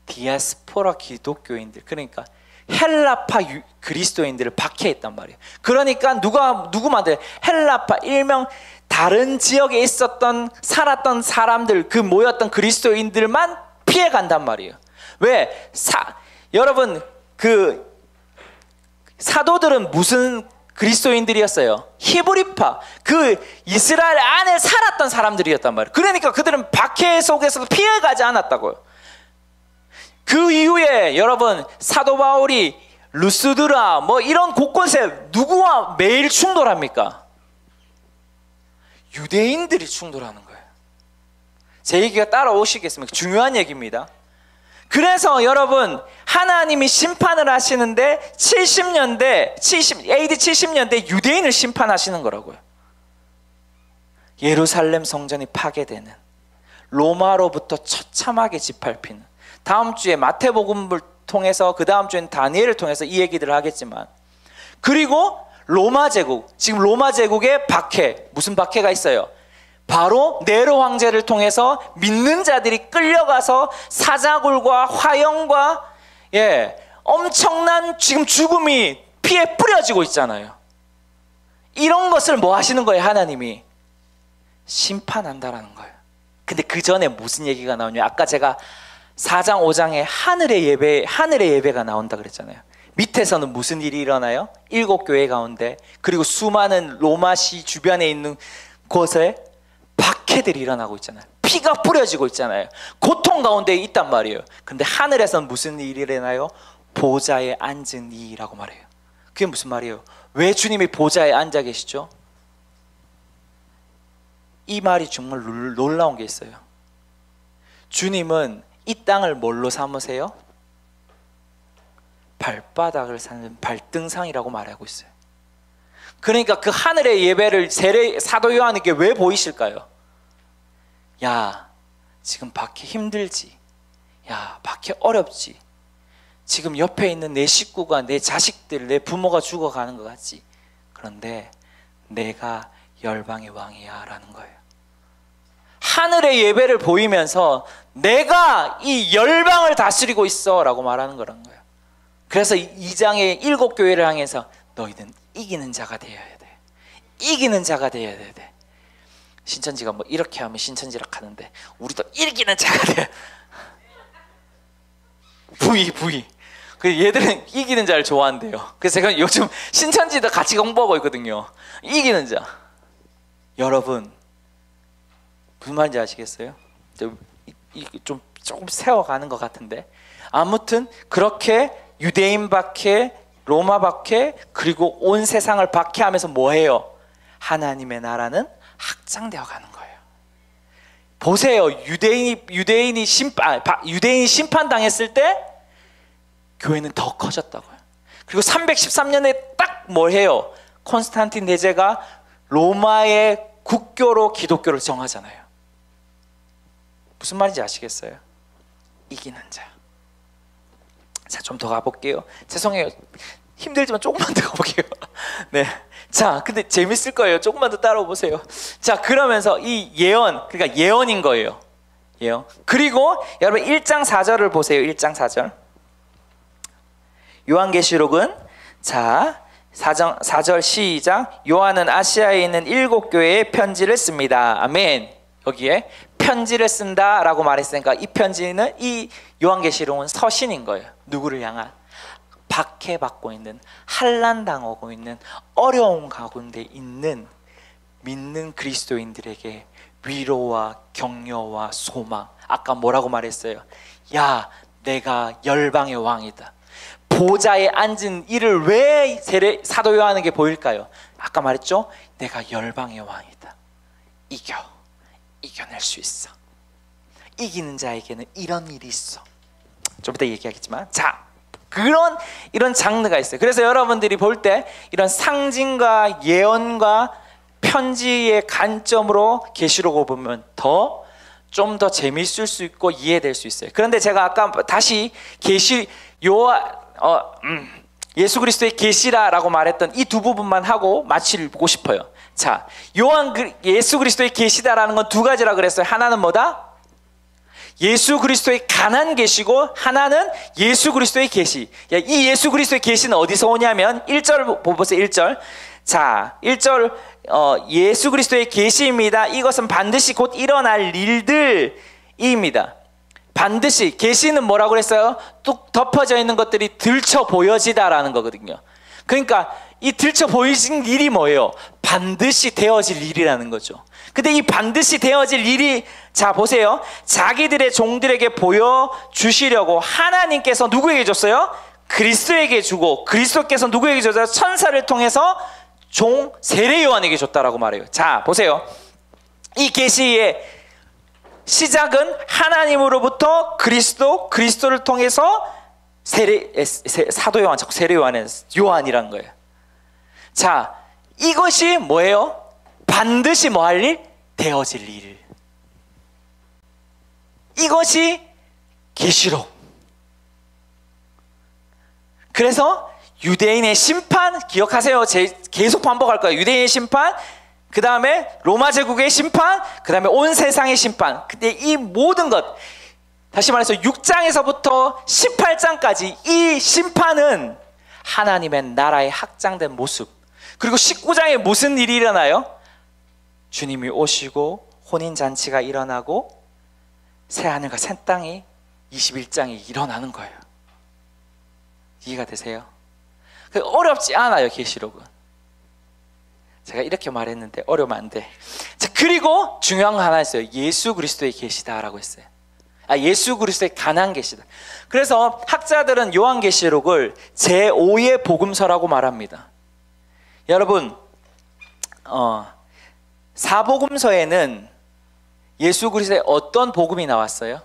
디아스포라 기독교인들, 그러니까 헬라파 그리스도인들을 박해했단 말이에요. 그러니까 누구 만들 헬라파 일명 다른 지역에 있었던 살았던 사람들, 그 모였던 그리스도인들만 피해 간단 말이에요. 왜? 여러분 그 사도들은 무슨 그리스도인들이었어요? 히브리파, 그 이스라엘 안에 살았던 사람들이었단 말이에요. 그러니까 그들은 박해 속에서도 피해가지 않았다고요. 그 이후에 여러분 사도 바울이 루스드라 뭐 이런 곳곳에 누구와 매일 충돌합니까? 유대인들이 충돌하는 거예요. 제 얘기가 따라오시겠습니까? 중요한 얘기입니다. 그래서 여러분 하나님이 심판을 하시는데 AD 70년대 유대인을 심판하시는 거라고요. 예루살렘 성전이 파괴되는, 로마로부터 처참하게 짓밟히는. 다음 주에 마태복음을 통해서, 그 다음 주에는 다니엘을 통해서 이 얘기들을 하겠지만, 그리고 로마 제국, 지금 로마 제국의 박해, 무슨 박해가 있어요? 바로 네로 황제를 통해서 믿는 자들이 끌려가서 사자굴과 화형과 엄청난 지금 죽음이 피에 뿌려지고 있잖아요. 이런 것을 뭐 하시는 거예요? 하나님이 심판한다라는 거예요. 근데 그 전에 무슨 얘기가 나오냐? 아까 제가 4장 5장에 하늘의 예배가 나온다 그랬잖아요. 밑에서는 무슨 일이 일어나요? 7교회 가운데, 그리고 수많은 로마시 주변에 있는 곳에 박해들이 일어나고 있잖아요. 피가 뿌려지고 있잖아요. 고통 가운데 있단 말이에요. 근데 하늘에서는 무슨 일이 일어나요? 보좌에 앉은 이라고 말해요. 그게 무슨 말이에요? 왜 주님이 보좌에 앉아 계시죠? 이 말이 정말 놀라운 게 있어요. 주님은 이 땅을 뭘로 삼으세요? 발바닥을 사는 발등상이라고 말하고 있어요. 그러니까 그 하늘의 예배를 사도 요한에게 왜 보이실까요? 야, 지금 박해 힘들지? 야, 박해 어렵지? 지금 옆에 있는 내 식구가, 내 자식들, 내 부모가 죽어가는 것 같지? 그런데 내가 열방의 왕이야 라는 거예요. 하늘의 예배를 보이면서 내가 이 열방을 다스리고 있어 라고 말하는 거라는 거예요. 그래서 2장의 7교회를 향해서 너희는 이기는 자가 되어야 돼. 이기는 자가 되어야 돼. 신천지가 뭐 이렇게 하면 신천지라 하는데 우리도 이기는 자가 돼. 부이. 그 얘들은 이기는 자를 좋아한대요. 그래서 제가 요즘 신천지도 같이 공부하고 있거든요. 이기는 자. 여러분 무슨 말인지 아시겠어요? 좀 조금 세워가는 것 같은데, 아무튼 그렇게 유대인 박해, 로마 박해, 그리고 온 세상을 박해하면서 뭐해요? 하나님의 나라는 확장되어 가는 거예요. 보세요. 유대인이 심판당했을 때 교회는 더 커졌다고요. 그리고 313년에 딱 뭘 해요? 콘스탄틴 대제가 로마의 국교로 기독교를 정하잖아요. 무슨 말인지 아시겠어요? 이기는 자. 자, 좀 더 가볼게요. 죄송해요. 힘들지만 조금만 더 가볼게요. 네. 자, 근데 재밌을 거예요. 조금만 더 따라오보세요. 자, 그러면서 이 예언, 그러니까 예언인 거예요. 예언. 그리고 여러분 1장 4절을 보세요. 1장 4절. 요한계시록은 자 4절 시작. 요한은 아시아에 있는 7교회에 편지를 씁니다. 아멘. 여기에 편지를 쓴다라고 말했으니까 이 편지는 이 요한계시록은 서신인 거예요. 누구를 향한? 박해받고 있는, 환난당하고 있는, 어려운 가운데 있는 믿는 그리스도인들에게 위로와 격려와 소망. 아까 뭐라고 말했어요? 야, 내가 열방의 왕이다. 보좌에 앉은 이를 왜 사도 요한에게 보일까요? 아까 말했죠? 내가 열방의 왕이다. 이겨낼 수 있어. 이기는 자에게는 이런 일이 있어. 좀 이따 얘기하겠지만, 자, 이런 장르가 있어요. 그래서 여러분들이 볼 때 이런 상징과 예언과 편지의 관점으로 계시록을 보면 좀 더 재미있을 수 있고 이해될 수 있어요. 그런데 제가 아까 다시 예수 그리스도의 계시라라고 말했던 이 두 부분만 하고 마치고 싶어요. 자, 예수 그리스도의 계시다라는 건 두 가지라 그랬어요. 하나는 뭐다? 예수 그리스도의 관한 계시고 하나는 예수 그리스도의 계시. 이 예수 그리스도의 계시는 어디서 오냐면 1절 보세요. 1절. 자, 1절 예수 그리스도의 계시입니다. 이것은 반드시 곧 일어날 일들입니다. 반드시. 계시는 뭐라고 그랬어요? 뚝 덮어져 있는 것들이 들쳐 보여지다라는 거거든요. 그러니까 이 들쳐 보이신 일이 뭐예요? 반드시 되어질 일이라는 거죠. 근데 이 반드시 되어질 일이, 자 보세요. 자기들의 종들에게 보여주시려고 하나님께서 누구에게 줬어요? 그리스도에게 주고, 그리스도께서 누구에게 줬어요? 천사를 통해서 종 세례 요한에게 줬다라고 말해요. 자 보세요. 이 계시의 시작은 하나님으로부터 그리스도를 통해서 사도 요한, 자꾸 세례 요한이라는 거예요. 자, 이것이 뭐예요? 반드시 뭐 할 일? 되어질 일. 이것이 계시록. 그래서 유대인의 심판, 기억하세요. 계속 반복할 거예요. 유대인의 심판, 그 다음에 로마 제국의 심판, 그 다음에 온 세상의 심판. 근데 이 모든 것, 다시 말해서 6장에서부터 18장까지 이 심판은 하나님의 나라의 확장된 모습. 그리고 19장에 무슨 일이 일어나요? 주님이 오시고 혼인잔치가 일어나고 새하늘과 새 땅이 21장이 일어나는 거예요. 이해가 되세요? 어렵지 않아요. 계시록은. 제가 이렇게 말했는데 어려우면 안 돼. 자, 그리고 중요한 거 하나 있어요. 예수 그리스도의 계시다라고 했어요. 예수 그리스도의 관한 계시다. 그래서 학자들은 요한계시록을 제5의 복음서라고 말합니다. 여러분, 사복음서에는 예수 그리스도의 어떤 복음이 나왔어요?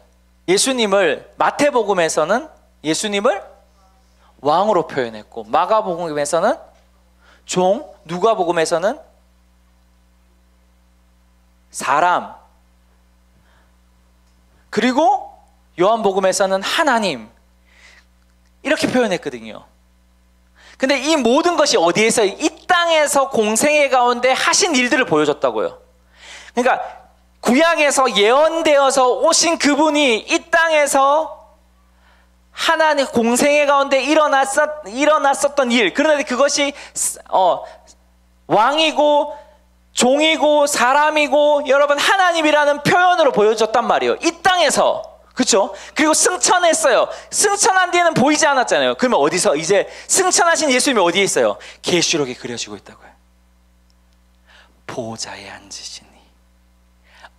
예수님을 마태복음에서는 예수님을 왕으로 표현했고, 마가복음에서는 종, 누가복음에서는 사람, 그리고 요한복음에서는 하나님, 이렇게 표현했거든요. 근데 이 모든 것이 어디에서, 이 땅에서 공생애 가운데 하신 일들을 보여줬다고요. 그러니까 구약에서 예언되어서 오신 그분이 이 땅에서 하나님 공생애 가운데 일어났었던 일, 그런데 그것이 왕이고 종이고 사람이고 여러분 하나님이라는 표현으로 보여줬단 말이에요. 이 땅에서. 그렇죠? 그리고 승천했어요. 승천한 뒤에는 보이지 않았잖아요. 그러면 어디서 이제 승천하신 예수님이 어디에 있어요? 계시록에 그려지고 있다고요. 보좌에 앉으시니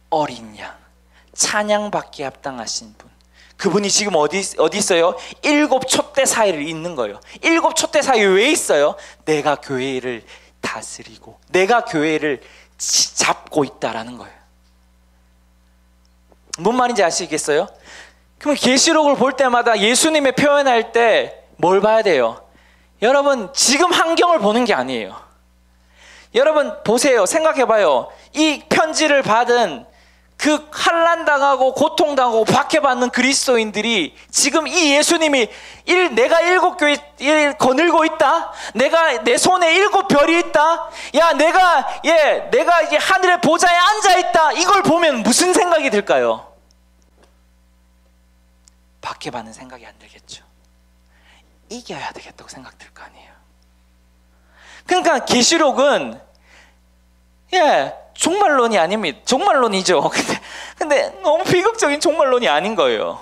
어린 양, 찬양받기에 합당하신 분, 그분이 지금 어디 있어요? 7 촛대 사이를 있는 거예요. 7 촛대 사이에 왜 있어요? 내가 교회를 다스리고 내가 교회를 잡고 있다라는 거예요. 뭔 말인지 아시겠어요? 그럼 계시록을 볼 때마다 예수님의 표현할 때 뭘 봐야 돼요? 여러분, 지금 환경을 보는 게 아니에요. 여러분 보세요. 생각해봐요. 이 편지를 받은 그 환난당하고 고통당하고 박해받는 그리스도인들이 지금 이 예수님이 내가 7교회 거늘고 있다. 내가 내 손에 7별이 있다. 야, 내가 이제 하늘의 보좌에 앉아 있다. 이걸 보면 무슨 생각이 들까요? 박해받는 생각이 안 들겠죠. 이겨야 되겠다고 생각될 거 아니에요. 그러니까 계시록은 종말론이 아닙니다. 종말론이죠. 근데 너무 비극적인 종말론이 아닌 거예요.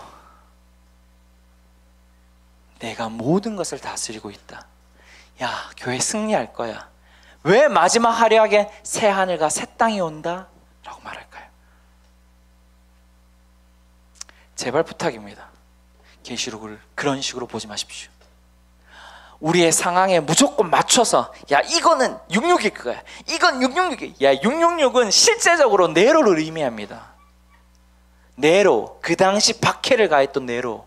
내가 모든 것을 다스리고 있다. 야, 교회 승리할 거야. 왜 마지막 화려하게 새 하늘과 새 땅이 온다? 라고 말할까요? 제발 부탁입니다. 계시록을 그런 식으로 보지 마십시오. 우리의 상황에 무조건 맞춰서 야, 이거는 666일 거야. 이건 666이야. 야, 666은 실제적으로 네로를 의미합니다. 네로, 그 당시 박해를 가했던 네로.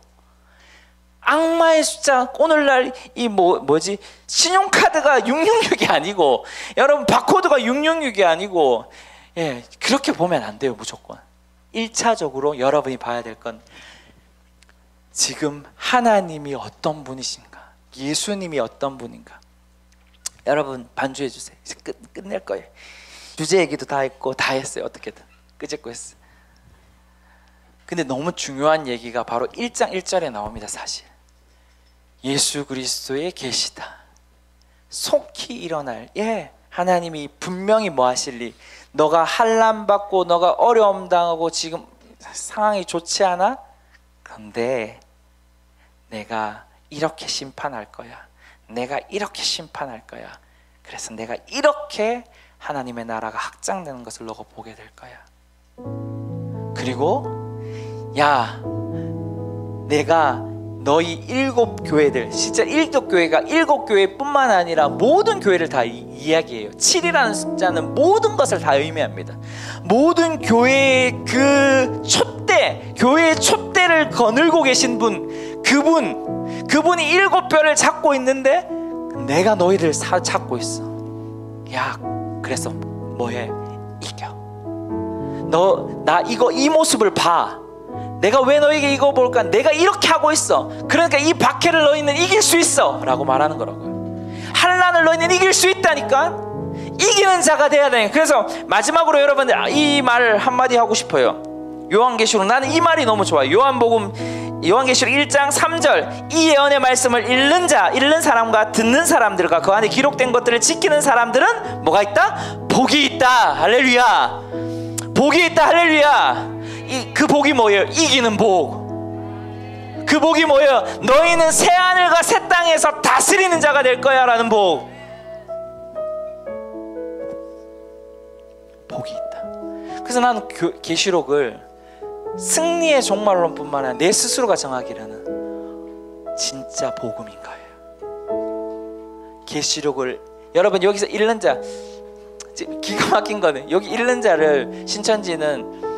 악마의 숫자, 오늘날 이 뭐지? 신용카드가 666이 아니고, 여러분 바코드가 666이 아니고, 그렇게 보면 안 돼요. 무조건 1차적으로 여러분이 봐야 될 건 지금 하나님이 어떤 분이신가, 예수님이 어떤 분인가. 여러분 반주해 주세요. 이제 끝낼 거예요. 주제 얘기도 다 했고 다 했어요. 어떻게든 끄집고 했어요. 근데 너무 중요한 얘기가 바로 1장 1절에 나옵니다. 사실 예수 그리스도의 계시다, 속히 일어날, 하나님이 분명히 뭐 하실리. 너가 환난받고 너가 어려움 당하고 지금 상황이 좋지 않아? 그런데 내가 이렇게 심판할 거야. 내가 이렇게 심판할 거야. 그래서 내가 이렇게 하나님의 나라가 확장되는 것을 너가 보게 될 거야. 그리고 야, 내가 너희 7교회들, 진짜 7교회가 7교회뿐만 아니라 모든 교회를 다 이야기해요. 7이라는 숫자는 모든 것을 다 의미합니다. 모든 교회의 그 촛대, 교회의 촛대를 거늘고 계신 분, 그분이 7뼈를 잡고 있는데 내가 너희들 잡고 있어. 야, 그래서 뭐해? 이겨. 나 이 모습을 봐. 내가 왜 너에게 이거 볼까? 내가 이렇게 하고 있어. 그러니까 이 박해를 너희는 이길 수 있어 라고 말하는 거라고요. 환난을 너희는 이길 수 있다니까. 이기는 자가 돼야 돼. 그래서 마지막으로 여러분들 이 말 한마디 하고 싶어요. 요한계시록, 나는 이 말이 너무 좋아요. 요한계시록 1장 3절, 이 예언의 말씀을 읽는 사람과 듣는 사람들과 그 안에 기록된 것들을 지키는 사람들은 뭐가 있다? 복이 있다. 할렐루야. 복이 있다. 할렐루야. 그 복이 뭐예요? 이기는 복. 그 복이 뭐예요? 너희는 새 하늘과 새 땅에서 다스리는 자가 될 거야 라는 복. 복이 있다. 그래서 나는 계시록을 승리의 종말론뿐만 아니라 내 스스로가 정하기로는 진짜 복음인 거예요. 계시록을 여러분 여기서 읽는 자, 기가 막힌 거는 여기 읽는 자를 신천지는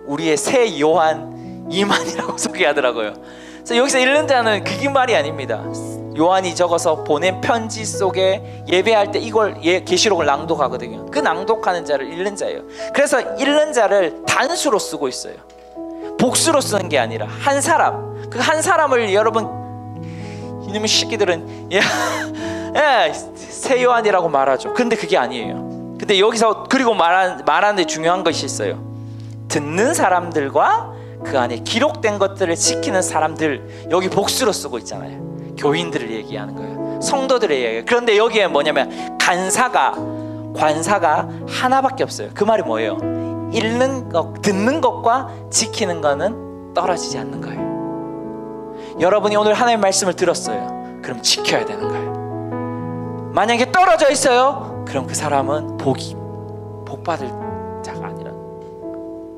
우리의 새 요한 이만이라고 소개하더라고요. 그래서 여기서 읽는 자는 그게 말이 아닙니다. 요한이 적어서 보낸 편지 속에 예배할 때 이걸 계시록을 낭독하거든요. 그 낭독하는 자를 읽는 자예요. 그래서 읽는 자를 단수로 쓰고 있어요. 복수로 쓰는 게 아니라 한 사람, 그 한 사람을 여러분 이놈의 새끼들은 새 요한이라고 말하죠. 근데 그게 아니에요. 근데 여기서 그리고 말하는데 중요한 것이 있어요. 듣는 사람들과 그 안에 기록된 것들을 지키는 사람들, 여기 복수로 쓰고 있잖아요. 교인들을 얘기하는 거예요. 성도들을 얘기해요. 그런데 여기에 뭐냐면 관사가 하나밖에 없어요. 그 말이 뭐예요? 읽는 것, 듣는 것과 지키는 거는 떨어지지 않는 거예요. 여러분이 오늘 하나님의 말씀을 들었어요. 그럼 지켜야 되는 거예요. 만약에 떨어져 있어요, 그럼 그 사람은 복 받을 자가 아니라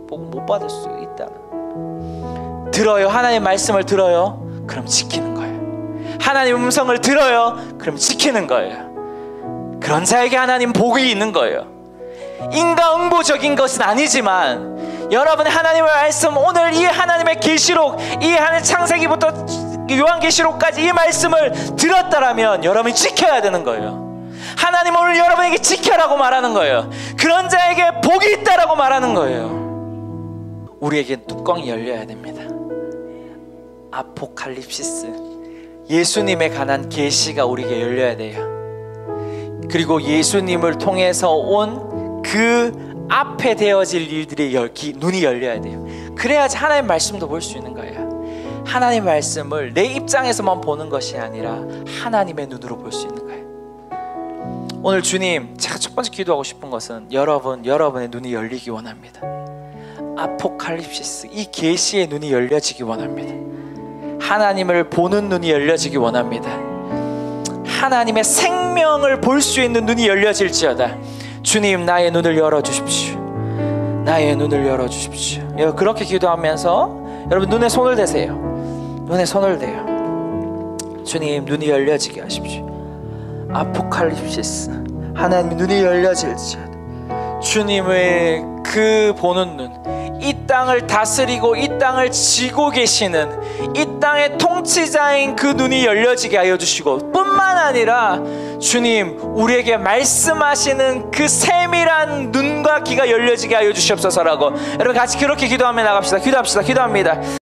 복 못 받을 수 있다는. 들어요. 하나님의 말씀을 들어요. 그럼 지키는 거예요. 하나님의 음성을 들어요. 그럼 지키는 거예요. 그런 자에게 하나님 복이 있는 거예요. 인과응보적인 것은 아니지만 여러분의 하나님의 말씀, 오늘 이 하나님의 계시록, 이 하늘 창세기부터 요한계시록까지 이 말씀을 들었다라면 여러분이 지켜야 되는 거예요. 하나님 오늘 여러분에게 지켜라고 말하는 거예요. 그런 자에게 복이 있다라고 말하는 거예요. 우리에게 뚜껑이 열려야 됩니다. 아포칼립시스, 예수님에 관한 계시가 우리에게 열려야 돼요. 그리고 예수님을 통해서 온 그 앞에 되어질 일들의 눈이 열려야 돼요. 그래야지 하나님의 말씀도 볼 수 있는 거예요. 하나님의 말씀을 내 입장에서만 보는 것이 아니라 하나님의 눈으로 볼 수 있는 거예요. 오늘 주님, 제가 첫 번째 기도하고 싶은 것은 여러분의 눈이 열리기 원합니다. 아포칼립시스, 이 계시의 눈이 열려지기 원합니다. 하나님을 보는 눈이 열려지기 원합니다. 하나님의 생명을 볼 수 있는 눈이 열려질지어다. 주님, 나의 눈을 열어주십시오. 나의 눈을 열어주십시오. 그렇게 기도하면서 여러분 눈에 손을 대세요. 눈에 손을 대요. 주님, 눈이 열려지게 하십시오. 아포칼립시스, 하나님의 눈이 열려질지어다. 주님의 그 보는 눈, 이 땅을 다스리고 이 땅을 지고 계시는 이 땅의 통치자인 그 눈이 열려지게 하여 주시고, 뿐만 아니라 주님, 우리에게 말씀하시는 그 세밀한 눈과 귀가 열려지게 하여 주시옵소서라고 여러분 같이 그렇게 기도하며 나갑시다. 기도합시다. 기도합니다.